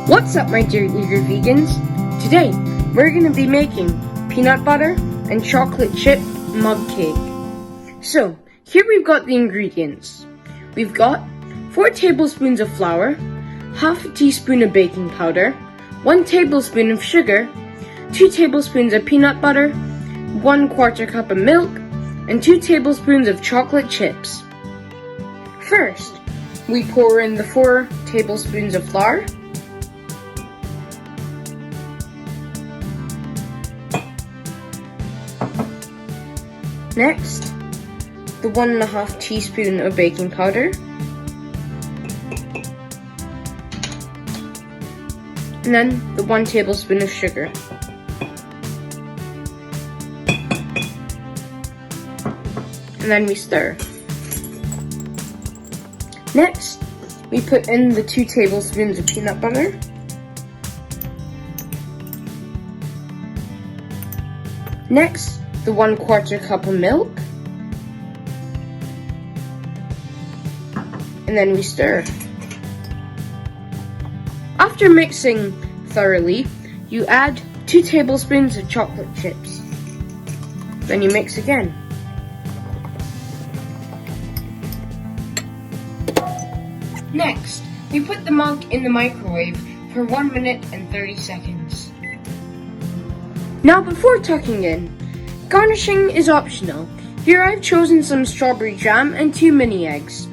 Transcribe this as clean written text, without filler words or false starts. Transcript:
What's up, my dear eager vegans? Today, we're going to be making peanut butter and chocolate chip mug cake. So, here we've got the ingredients. We've got 4 tablespoons of flour, half a teaspoon of baking powder, 1 tablespoon of sugar, 2 tablespoons of peanut butter, 1/4 cup of milk, and 2 tablespoons of chocolate chips. First, we pour in the 4 tablespoons of flour. Next, the 1.5 teaspoon of baking powder. And then the 1 tablespoon of sugar. And then we stir. Next, we put in the 2 tablespoons of peanut butter. Next, the 1/4 cup of milk. And then we stir. After mixing thoroughly, you add 2 tablespoons of chocolate chips. Then you mix again. Next, we put the mug in the microwave for 1 minute and 30 seconds. Now before tucking in, garnishing is optional. Here I've chosen some strawberry jam and 2 mini eggs.